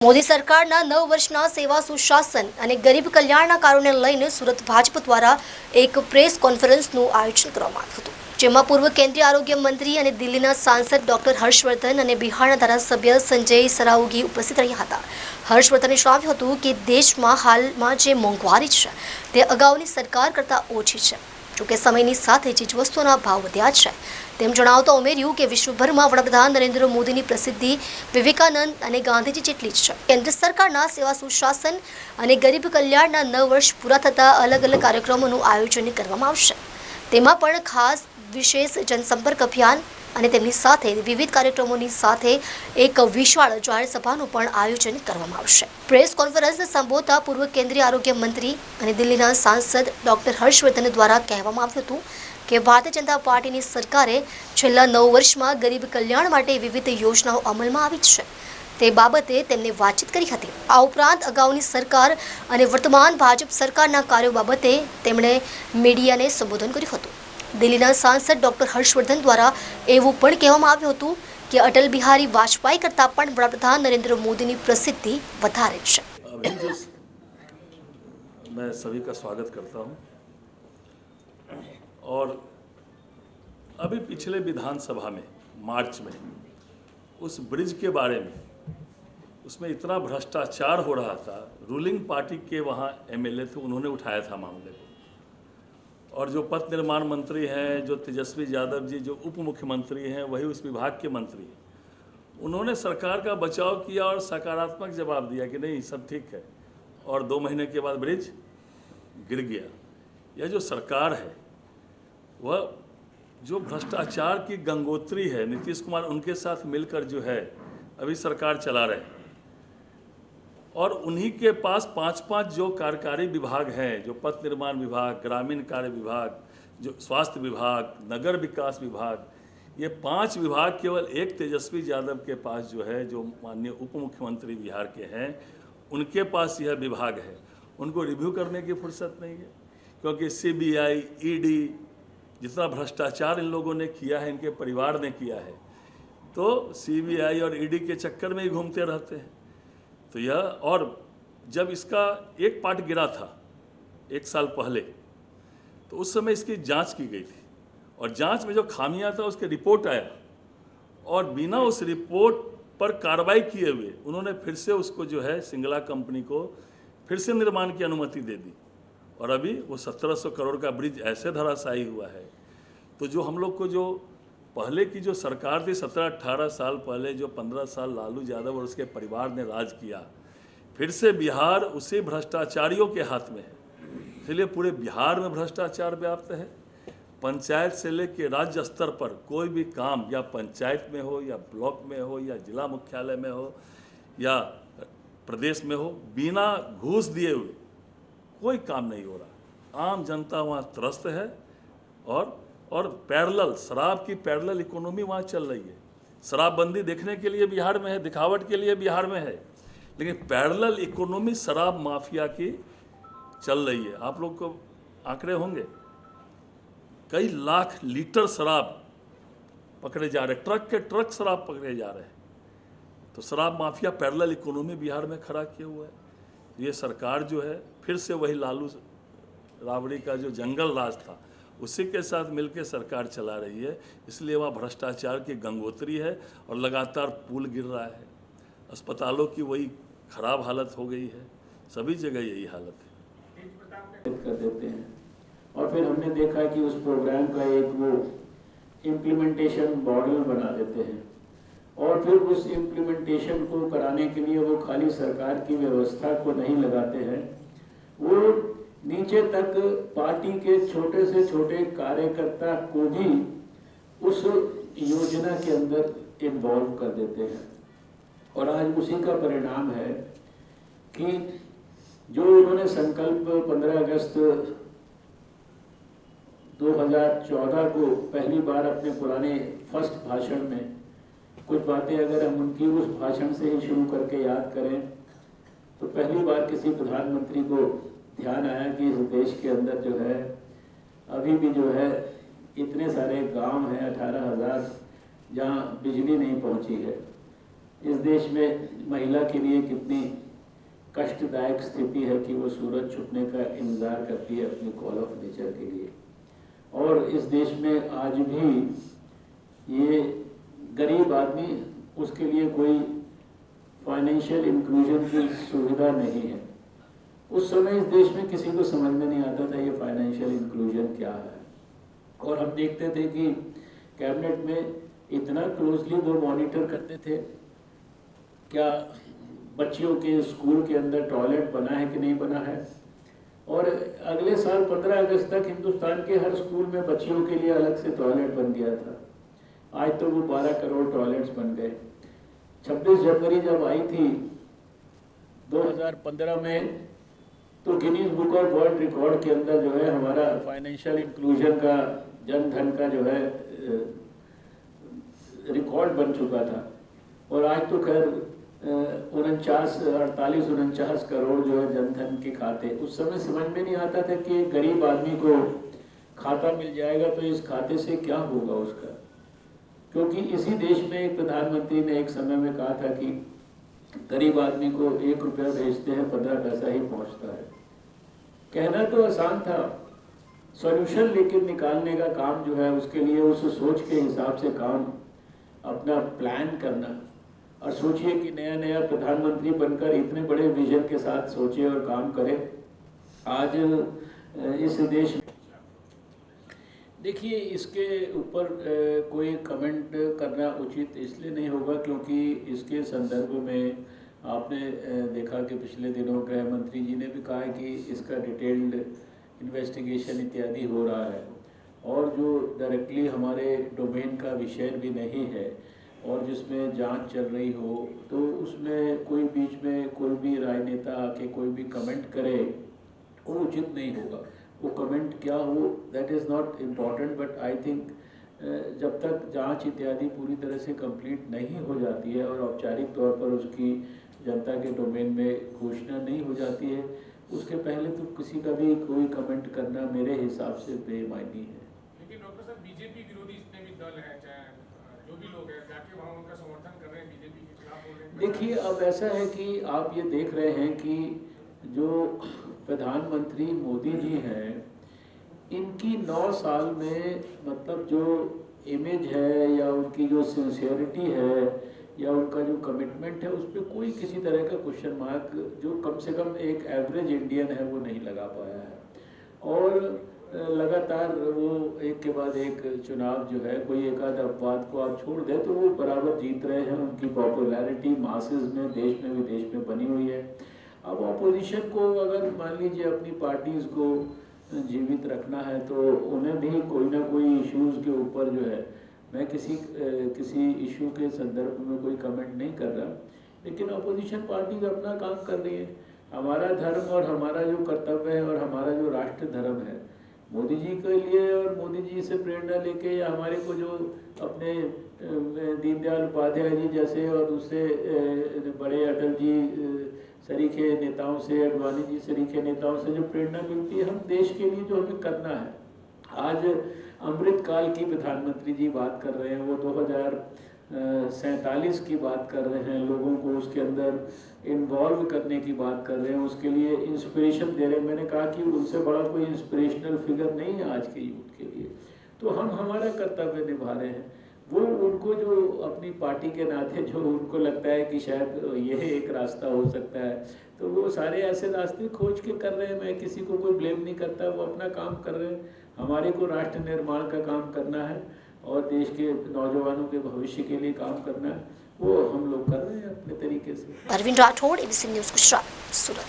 મોદી સરકારના 9 વર્ષના સેવા સુશાસન અને ગરીબ કલ્યાણના કાર્યોને લઈને સુરત ભાજપ દ્વારા એક પ્રેસ કોન્ફરન્સનું આયોજન કરવામાં આવ્યું હતું, જેમાં પૂર્વ કેન્દ્રીય આરોગ્ય મંત્રી અને દિલ્હીના સાંસદ ડોક્ટર હર્ષવર્ધન અને બિહારના ધારાસભ્ય સંજય સરાવગી ઉપસ્થિત રહ્યા હતા। હર્ષવર્ધને જણાવ્યું હતું કે દેશમાં હાલમાં જે મોંઘવારી છે તે અગાઉની સરકાર કરતાં ઓછી છે, જોકે સમયની સાથે ચીજવસ્તુઓના ભાવ વધ્યા છે। તેમ જણાવતા ઉમેર્યું કે વિશ્વભરમાં વડાપ્રધાન નરેન્દ્ર મોદીની પ્રસિદ્ધિ વિવેકાનંદ અને ગાંધીજી જેટલી જ છે। કેન્દ્ર સરકારના સેવા સુશાસન અને ગરીબ કલ્યાણના 9 વર્ષ પૂરા થતા અલગ અલગ કાર્યક્રમોનું આયોજન કરવામાં આવશે। તેમાં પણ ખાસ વિશેષ જનસંપર્ક અભિયાન અને તેમની સાથે વિવિધ કાર્યક્રમોની સાથે એક વિશાળ જાહેર સભાનું પણ આયોજન કરવામાં આવશે। પ્રેસ કોન્ફરન્સને સંબોધતા પૂર્વ કેન્દ્રીય આરોગ્ય મંત્રી અને દિલ્હીના સાંસદ ડોક્ટર હર્ષવર્ધન દ્વારા કહેવામાં આવ્યું હતું કે ભારતીય જનતા પાર્ટીની સરકારે છેલ્લા 9 વર્ષમાં ગરીબ કલ્યાણ માટે વિવિધ યોજનાઓ અમલમાં આવી છે, તે બાબતે તેમને વાતચીત કરી હતી। આ ઉપરાંત અગાઉની સરકાર અને વર્તમાન ભાજપ સરકારના કાર્યો બાબતે તેમણે મીડિયાને સંબોધન કર્યું હતું। દિલ્હીના સાંસદ ડોક્ટર હર્ષવર્ધન દ્વારા એવું પણ કહેવામાં આવ્યું હતું કે અટલ બિહારી વાજપેયી કરતાં પણ વડાપ્રધાન નરેન્દ્ર મોદીની પ્રસિદ્ધિ વધારે છે। मैं सभी का स्वागत करता हूं और अभी पिछले विधानसभा में मार्च में उस ब्रिज के बारे में उसमें इतना भ्रष्टाचार हो रहा था, रूलिंग पार्टी के वहाँ एमएलए थे, उन्होंने उठाया था मामले को। और जो पथ निर्माण मंत्री हैं, जो तेजस्वी यादव जी जो उप मुख्यमंत्री हैं, वही उस विभाग के मंत्री हैं, उन्होंने सरकार का बचाव किया और सकारात्मक जवाब दिया कि नहीं सब ठीक है, और 2 महीने के बाद ब्रिज गिर गया। यह जो सरकार है वह जो भ्रष्टाचार की गंगोत्री है, नीतीश कुमार उनके साथ मिलकर जो है अभी सरकार चला रहे हैं, और उन्हीं के पास 5-5 जो कार्यकारी विभाग हैं, जो पथ निर्माण विभाग, ग्रामीण कार्य विभाग, जो स्वास्थ्य विभाग, नगर विकास विभाग, ये 5 विभाग केवल एक तेजस्वी यादव के पास जो है, जो माननीय उप मुख्यमंत्री बिहार के हैं, उनके पास यह विभाग है। उनको रिव्यू करने की फुर्सत नहीं है, क्योंकि सीबीआई, ईडी जितना भ्रष्टाचार इन लोगों ने किया है, इनके परिवार ने किया है, तो सीबीआई और ईडी के चक्कर में ही घूमते रहते हैं। तो यह, और जब इसका एक पार्ट गिरा था 1 साल पहले, तो उस समय इसकी जांच की गई थी, और जांच में जो खामियां था उसके रिपोर्ट आया, और बिना उस रिपोर्ट पर कार्रवाई किए हुए उन्होंने फिर से उसको जो है सिंगला कंपनी को फिर से निर्माण की अनुमति दे दी, और अभी वो 1700 करोड़ का ब्रिज ऐसे धराशायी हुआ है। तो जो हम लोग को जो पहले की जो सरकार थी 17-18 साल पहले, जो 15 साल लालू यादव और उसके परिवार ने राज किया, फिर से बिहार उसी भ्रष्टाचारियों के हाथ में है। इसलिए पूरे बिहार में भ्रष्टाचार व्याप्त है। पंचायत से लेकर राज्य स्तर पर कोई भी काम, या पंचायत में हो, या ब्लॉक में हो, या जिला मुख्यालय में हो, या प्रदेश में हो, बिना घूस दिए हुए कोई काम नहीं हो रहा। आम जनता वहाँ त्रस्त है, और पैरेलल शराब की पैरेलल इकोनॉमी वहाँ चल रही है। शराबबंदी देखने के लिए बिहार में है, दिखावट के लिए बिहार में है, लेकिन पैरेलल इकोनॉमी शराब माफिया की चल रही है। आप लोग को आंकड़े होंगे, कई लाख लीटर शराब पकड़े जा रहे, ट्रक के ट्रक शराब पकड़े जा रहे हैं। तो शराब माफिया पैरेलल इकोनॉमी बिहार में खड़ा किया हुआ है। ये सरकार जो है फिर से वही लालू राबड़ी का जो जंगल राज था उसी के साथ मिलकर सरकार चला रही है। इसलिए वहाँ भ्रष्टाचार की गंगोत्री है, और लगातार पुल गिर रहा है, अस्पतालों की वही खराब हालत हो गई है, सभी जगह यही हालत है। कर देते हैं, और फिर हमने देखा कि उस प्रोग्राम का एक वो इम्प्लीमेंटेशन मॉडल बना देते हैं, और फिर उस इम्प्लीमेंटेशन को कराने के लिए वो खाली सरकार की व्यवस्था को नहीं लगाते हैं, वो नीचे तक पार्टी के छोटे से छोटे कार्यकर्ता को भी उस योजना के अंदर इन्वॉल्व कर देते हैं। और आज उसी का परिणाम है कि जो उन्होंने संकल्प 15 अगस्त 2014 को पहली बार अपने पुराने फर्स्ट भाषण में कुछ बातें अगर हम उनकी उस भाषण से ही शुरू करके याद करें, तो पहली बार किसी प्रधानमंत्री को ध्यान आया कि इस देश के अंदर जो है अभी भी जो है इतने सारे गांव हैं, 18,000, जहां बिजली नहीं पहुंची है, इस देश में महिला के लिए कितनी कष्टदायक स्थिति है कि वो सूरज छुपने का इंतज़ार करती है अपनी कॉल ऑफ नेचर के लिए। और इस देश में आज भी ये गरीब आदमी, उसके लिए कोई फाइनेंशियल इंक्लूजन की सुविधा नहीं है। उस समय इस देश में किसी को समझ में नहीं आता था ये फाइनेंशियल इंक्लूजन क्या है। और हम देखते थे कि कैबिनेट में इतना क्लोजली वो मॉनिटर करते थे क्या बच्चियों के स्कूल के अंदर टॉयलेट बना है कि नहीं बना है। और अगले साल 15 अगस्त तक हिंदुस्तान के हर स्कूल में बच्चियों के लिए अलग से टॉयलेट बन गया था। आज तो वो 12 करोड़ टॉयलेट्स बन गए। 26 जनवरी जब आई थी 2015 में, तो Guinness book of world record के अंदर जो है हमारा फाइनेंशियल इंक्लूजन का, जन धन का जो है रिकॉर्ड बन चुका था। और आज तो खैर 48-49 करोड़ जो है जनधन के खाते। उस समय समझ में नहीं आता था कि एक गरीब आदमी को खाता मिल जाएगा तो इस खाते से क्या होगा उसका। क्योंकि इसी देश में एक प्रधानमंत्री ने एक समय में कहा था कि गरीब आदमी को 1 रुपया भेजते हैं 15 पैसा ही पहुंचता है। कहना तो आसान था, सॉल्यूशन लेकिन निकालने का काम जो है उसके लिए उस सोच के हिसाब से काम अपना प्लान करना। और सोचिए कि नया नया प्रधानमंत्री बनकर इतने बड़े विजन के साथ सोचे और काम करे। आज इस देश में देखिए, इसके ऊपर कोई कमेंट करना उचित इसलिए नहीं होगा क्योंकि इसके संदर्भ में आपने देखा कि पिछले दिनों गृह मंत्री जी ने भी कहा है कि इसका डिटेल्ड इन्वेस्टिगेशन इत्यादि हो रहा है। और जो डायरेक्टली हमारे डोमेन का विषय भी नहीं है और जिसमें जांच चल रही हो, तो उसमें कोई बीच में कोई भी राजनेता आके कोई भी कमेंट करे वो उचित नहीं होगा। वो कमेंट क्या हो that is not important, but I think जब तक जांच इत्यादि पूरी तरह से कंप्लीट नहीं हो जाती है और औपचारिक तौर पर उसकी जनता के डोमेन में घोषणा नहीं हो जाती है, उसके पहले तो किसी का भी कोई कमेंट करना मेरे हिसाब से बेमायनी है। लेकिन डॉक्टर साहब, बीजेपी विरोधी जितने भी दल हैं, चाहे जो भी लोग हैं, जाके वहाँ उनका समर्थन कर रहे हैं, बीजेपी के खिलाफ बोल रहे हैं। देखिए, अब ऐसा है कि आप ये देख रहे हैं कि जो प्रधानमंत्री मोदी जी हैं, इनकी 9 साल में मतलब जो इमेज है या उनकी जो सिंसियरिटी है या उनका जो कमिटमेंट है, उस पर कोई किसी तरह का क्वेश्चन मार्क जो कम से कम एक एवरेज इंडियन है वो नहीं लगा पाया है। और लगातार वो एक के बाद एक चुनाव जो है, कोई एक आध अपवाद को आप छोड़ दें तो वो बराबर जीत रहे हैं। उनकी पॉपुलैरिटी मासेस में, देश में विदेश में बनी हुई है। अब ऑपोजिशन को अगर मान लीजिए अपनी पार्टीज को जीवित रखना है तो उन्हें भी कोई ना कोई इश्यूज़ के ऊपर जो है, मैं किसी इशू के संदर्भ में कोई कमेंट नहीं कर रहा, लेकिन अपोजिशन पार्टीज अपना काम कर रही है। हमारा धर्म और हमारा जो कर्तव्य है और हमारा जो राष्ट्र धर्म है, मोदी जी के लिए और मोदी जी से प्रेरणा लेके या हमारे को जो अपने दीनदयाल उपाध्याय जी जैसे और दूसरे बड़े अटल जी सरीखे नेताओं से, अडवाणी जी सरीखे नेताओं से जो प्रेरणा मिलती है, हम देश के लिए जो हमें करना है। आज अमृत काल की प्रधानमंत्री जी बात कर रहे हैं, वो 2047 की बात कर रहे हैं, लोगों को उसके अंदर इन्वॉल्व करने की बात कर रहे हैं, उसके लिए इंस्पिरेशन दे रहे हैं। मैंने कहा कि उनसे बड़ा कोई इंस्पिरेशनल फिगर नहीं है आज के यूथ के लिए। तो हम हमारा कर्तव्य निभा रहे हैं। वो उनको जो अपनी पार्टी के नाते जो उनको लगता है कि शायद यह एक रास्ता हो सकता है, तो वो सारे ऐसे रास्ते खोज के कर रहे हैं। मैं किसी को कोई ब्लेम नहीं करता, वो अपना काम कर रहे हैं। हमारे को राष्ट्र निर्माण का काम करना है और देश के नौजवानों के भविष्य के लिए काम करना है, वो हम लोग कर रहे हैं अपने तरीके से। अरविंद राठौड़, एबीसी न्यूज़ गुजरात, सूरत।